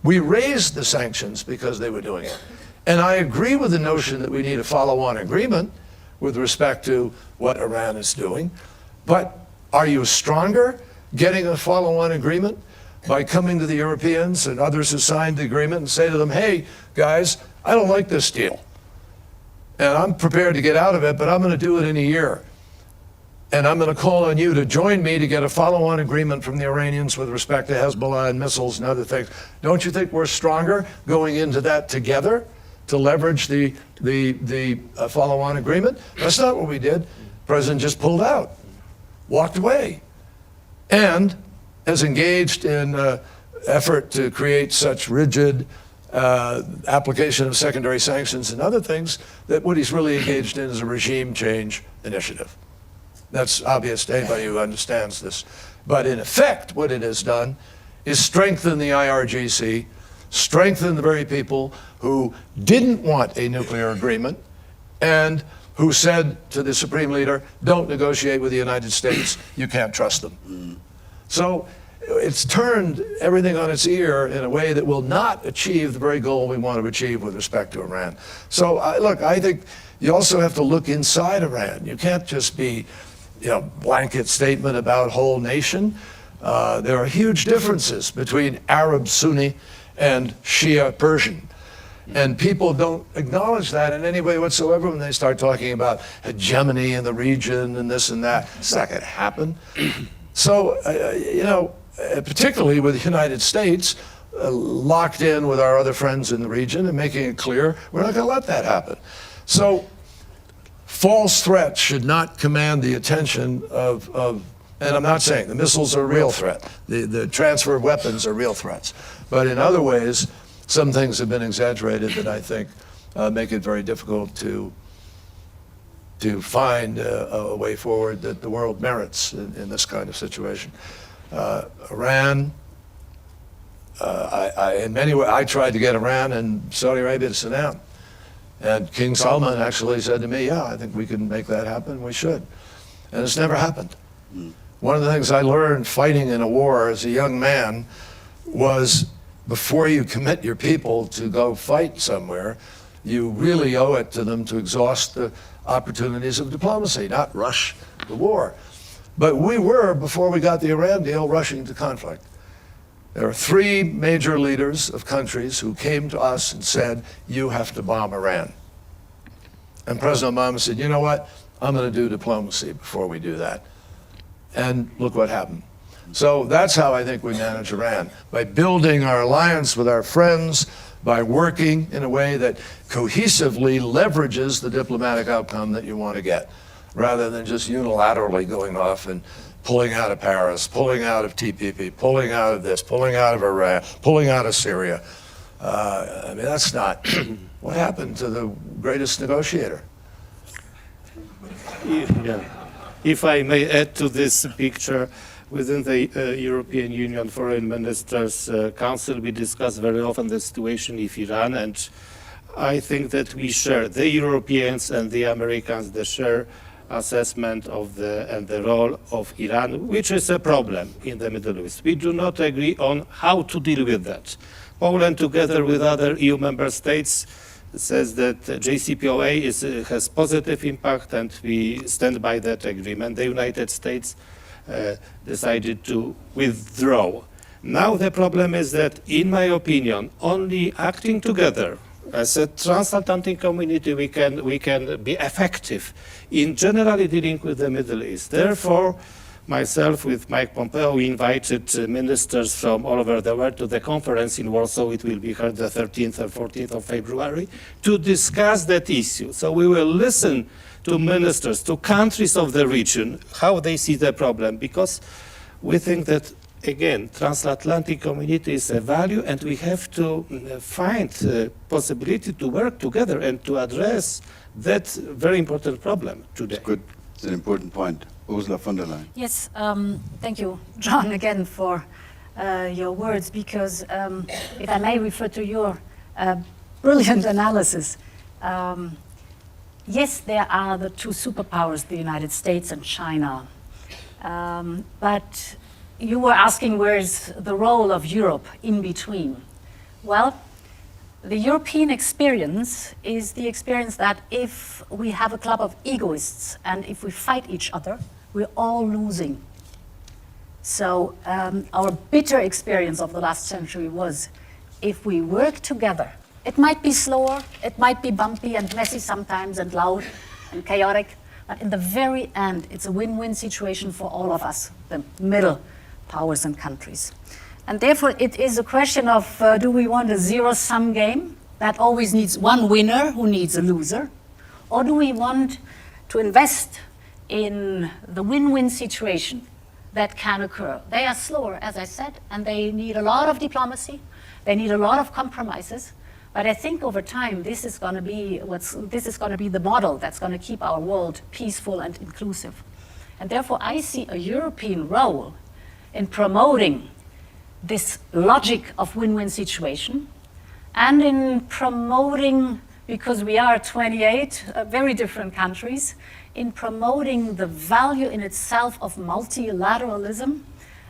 We raised the sanctions because they were doing it. And I agree with the notion that we need a follow-on agreement with respect to what Iran is doing. But are you stronger getting a follow-on agreement by coming to the Europeans and others who signed the agreement and say to them, hey, guys, I don't like this deal. And I'm prepared to get out of it, but I'm going to do it in a year. And I'm going to call on you to join me to get a follow-on agreement from the Iranians with respect to Hezbollah and missiles and other things. Don't you think we're stronger going into that together to leverage the follow-on agreement? That's not what we did. The president just pulled out, walked away, and has engaged in an effort to create such rigid application of secondary sanctions and other things that what he's really engaged in is a regime change initiative. That's obvious to anybody who understands this. But in effect, what it has done is strengthen the IRGC, strengthen the very people who didn't want a nuclear agreement and who said to the Supreme Leader, don't negotiate with the United States, you can't trust them. So it's turned everything on its ear in a way that will not achieve the very goal we want to achieve with respect to Iran. So I think you also have to look inside Iran. You can't just be, blanket statement about whole nation. There are huge differences between Arab Sunni and Shia Persian. And people don't acknowledge that in any way whatsoever when they start talking about hegemony in the region and this and that. It's not going to happen. So, particularly with the United States, locked in with our other friends in the region and making it clear we're not going to let that happen. So, false threats should not command the attention of and I'm not saying the missiles are a real threat. The transfer of weapons are real threats. But in other ways, some things have been exaggerated that I think make it very difficult to find a way forward that the world merits in this kind of situation. Iran, in many ways, I tried to get Iran and Saudi Arabia to sit down. And King Salman actually said to me, yeah, I think we can make that happen, we should. And it's never happened. One of the things I learned fighting in a war as a young man was before you commit your people to go fight somewhere, you really owe it to them to exhaust the opportunities of diplomacy, not rush the war. But we were, before we got the Iran deal, rushing to conflict. There are three major leaders of countries who came to us and said, you have to bomb Iran. And President Obama said, you know what? I'm going to do diplomacy before we do that. And look what happened. So that's how I think we manage Iran, by building our alliance with our friends, by working in a way that cohesively leverages the diplomatic outcome that you want to get, rather than just unilaterally going off and pulling out of Paris, pulling out of TPP, pulling out of this, pulling out of Iran, pulling out of Syria. I mean, that's not what happened to the greatest negotiator. Yeah. If I may add to this picture, within the European Union Foreign Ministers Council, we discuss very often the situation in Iran, and I think that we share, the Europeans and the Americans, they share assessment of the role of Iran, which is a problem in the Middle East. We do not agree on how to deal with that. Poland, together with other EU member states, says that JCPOA has positive impact, and we stand by that agreement. The United States decided to withdraw. Now the problem is that, in my opinion, only acting together as a transatlantic community we can be effective in generally dealing with the Middle East. Therefore, myself with Mike Pompeo, we invited ministers from all over the world to the conference in Warsaw. It will be held the 13th or 14th of February to discuss that issue. So we will listen to ministers, to countries of the region, how they see the problem, because we think that, again, transatlantic community is a value, and we have to find a possibility to work together and to address that very important problem today. It's good. It's an important point. Ursula von der Leyen. Yes, thank you, John, again for your words, because if I may refer to your brilliant analysis, yes, there are the two superpowers, the United States and China, but you were asking where's the role of Europe in between. Well, the European experience is the experience that if we have a club of egoists and if we fight each other, we're all losing. So our bitter experience of the last century was if we work together, it might be slower, it might be bumpy and messy sometimes and loud and chaotic, but in the very end, it's a win-win situation for all of us, the middle powers and countries. And therefore, it is a question of do we want a zero-sum game that always needs one winner who needs a loser? Or do we want to invest in the win-win situation that can occur? They are slower, as I said, and they need a lot of diplomacy. They need a lot of compromises. But I think over time, this is going to be the model that's going to keep our world peaceful and inclusive. And therefore, I see a European role in promoting this logic of win-win situation, and in promoting, because we are 28 very different countries, in promoting the value in itself of multilateralism,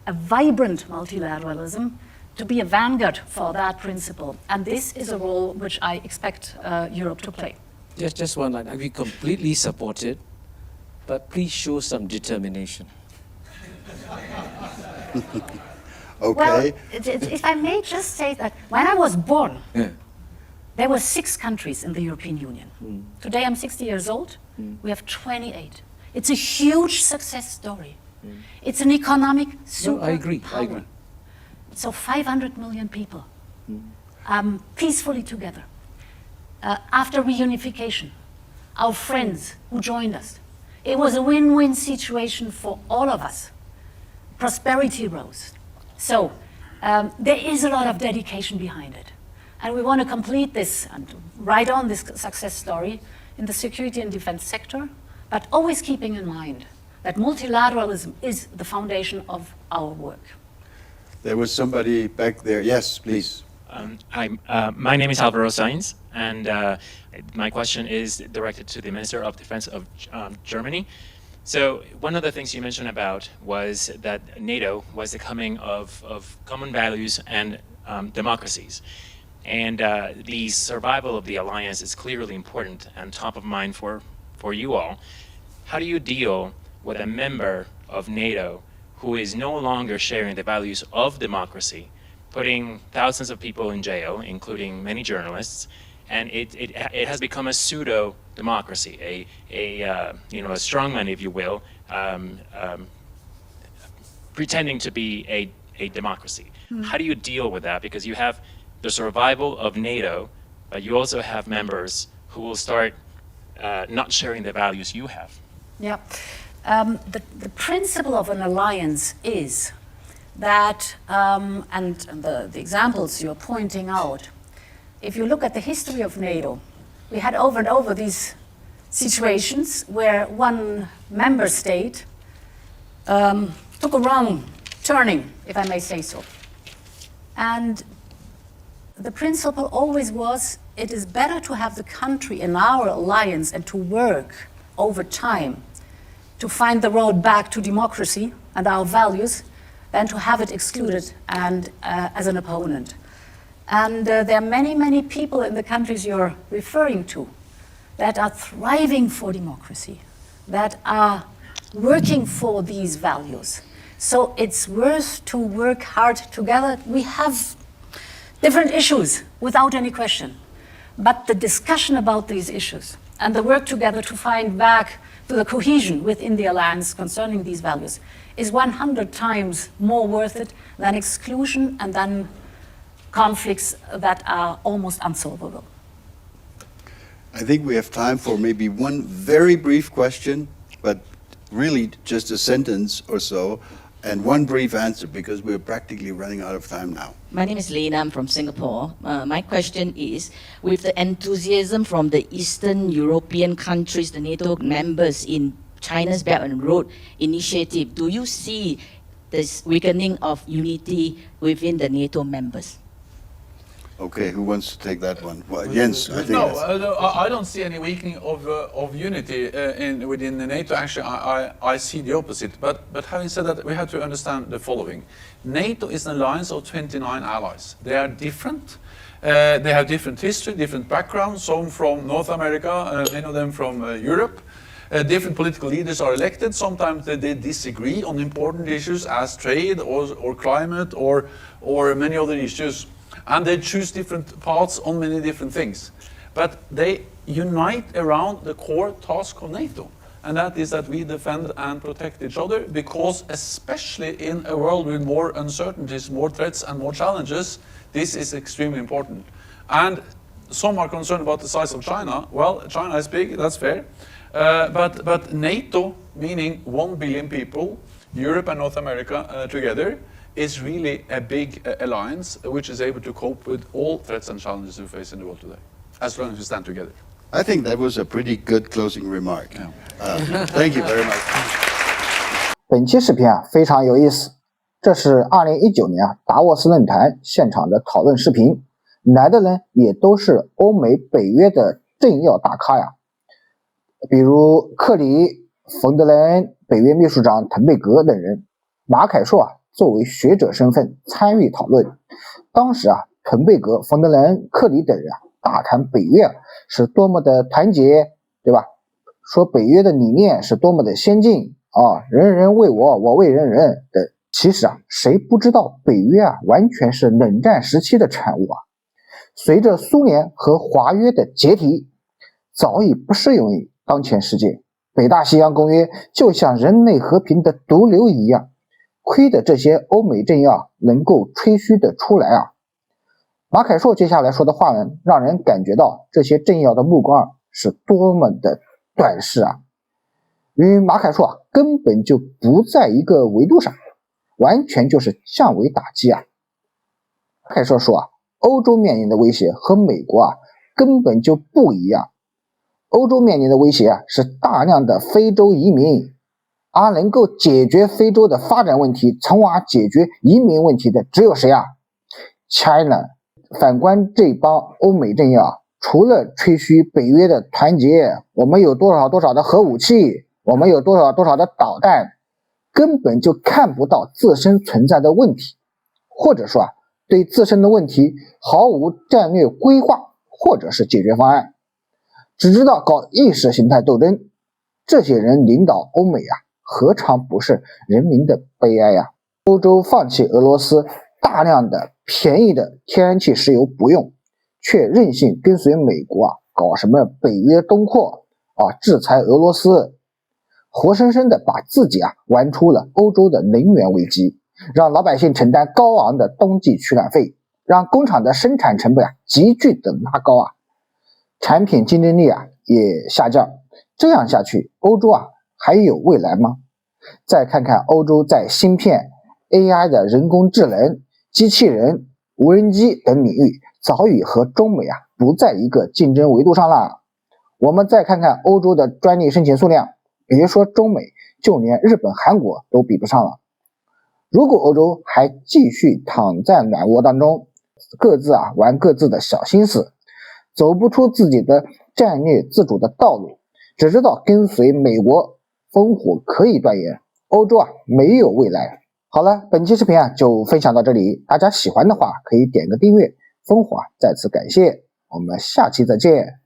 a vibrant multilateralism, to be a vanguard for that principle. And this is a role which I expect Europe to play. Just one line. We completely support it, but please show some determination. Okay. Well, if I may just say that when I was born, there were 6 countries in the European Union. Today I'm 60 years old. We have 28. It's a huge success story. It's an economic superpower. No, I agree. So 500 million people peacefully together. After reunification, our friends who joined us. It was a win-win situation for all of us. Prosperity rose. So there is a lot of dedication behind it. And we want to complete this and write on this success story in the security and defense sector, but always keeping in mind that multilateralism is the foundation of our work. There was somebody back there. Yes, please. Hi, my name is Alvaro Sainz, and my question is directed to the Minister of Defense of Germany. So one of the things you mentioned about was that NATO was the coming of common values and democracies. And the survival of the alliance is clearly important and top of mind for you all. How do you deal with a member of NATO who is no longer sharing the values of democracy, putting thousands of people in jail, including many journalists, and it has become a pseudo-democracy, a strongman, if you will, pretending to be a democracy. How do you deal with that? Because you have the survival of NATO, but you also have members who will start not sharing the values you have. Yeah. The principle of an alliance is that, and the examples you're pointing out, if you look at the history of NATO, we had over and over these situations where one member state took a wrong turning, if I may say so. And the principle always was, it is better to have the country in our alliance and to work over time to find the road back to democracy and our values than to have it excluded and as an opponent. And there are many, many people in the countries you're referring to that are thriving for democracy, that are working for these values. So it's worth to work hard together. We have different issues, without any question. But the discussion about these issues and the work together to find back to the cohesion within the alliance concerning these values is 100 times more worth it than exclusion and than conflicts that are almost unsolvable. I think we have time for maybe one very brief question, but really just a sentence or so, and one brief answer because we're practically running out of time now. My name is Lena, I'm from Singapore. My question is, with the enthusiasm from the Eastern European countries, the NATO members in China's Belt and Road Initiative, do you see this weakening of unity within the NATO members? Okay, who wants to take that one? Well, Jens, I think. No, I don't see any weakening of unity within the NATO. Actually, I see the opposite. But having said that, we have to understand the following. NATO is an alliance of 29 allies. They are different. They have different history, different backgrounds, some from North America, many of them from Europe. Different political leaders are elected. Sometimes they disagree on important issues as trade or climate or many other issues. And they choose different paths on many different things. But they unite around the core task of NATO. And that is that we defend and protect each other, because especially in a world with more uncertainties, more threats and more challenges, this is extremely important. And some are concerned about the size of China. Well, China is big, that's fair. But NATO, meaning 1 billion people, Europe and North America together, is really a big alliance which is able to cope with all threats and challenges we face in the world today, as long as we stand together. I think that was a pretty good closing remark. Thank you very much. 本期视频非常有意思，这是2019年达沃斯论坛现场的讨论视频，来的人也都是欧美北约的政要大咖呀，比如克里、冯德莱恩、北约秘书长滕贝格等人。马凯硕作为学者身份参与讨论，当时滕贝格、冯德莱恩、克里等人大谈北约是多么的团结，对吧？说北约的理念是多么的先进人人为我，我为人人等。其实谁不知道北约完全是冷战时期的产物随着苏联和华约的解体，早已不适用于当前世界。北大西洋公约就像人类和平的毒瘤一样，亏得这些欧美政要能够吹嘘的出来马凯硕接下来说的话呢，让人感觉到这些政要的目光是多么的短视与马凯硕根本就不在一个维度上，完全就是降维打击马凯硕说欧洲面临的威胁和美国根本就不一样。欧洲面临的威胁是大量的非洲移民能够解决非洲的发展问题，从而解决移民问题的只有谁China。 反观这帮欧美政要，除了吹嘘北约的团结，我们有多少的核武器，我们有多少的导弹，根本就看不到自身存在的问题，或者说对自身的问题毫无战略规划或者是解决方案，只知道搞意识形态斗争。这些人领导欧美何尝不是人民的悲哀欧洲放弃俄罗斯大量的便宜的天然气石油不用，却任性跟随美国搞什么北约东扩制裁俄罗斯，活生生的把自己玩出了欧洲的能源危机，让老百姓承担高昂的冬季取暖费，让工厂的生产成本急剧的拉高产品竞争力也下降。这样下去，欧洲还有未来吗？再看看欧洲在芯片、AI 的人工智能、机器人、无人机等领域早已和中美不在一个竞争维度上了。我们再看看欧洲的专利申请数量，别说中美，就连日本、韩国都比不上了。如果欧洲还继续躺在暖窝当中，各自玩各自的小心思，走不出自己的战略自主的道路，只知道跟随美国，烽火可以断言，欧洲没有未来。好了，本期视频就分享到这里，大家喜欢的话可以点个订阅，烽火再次感谢，我们下期再见。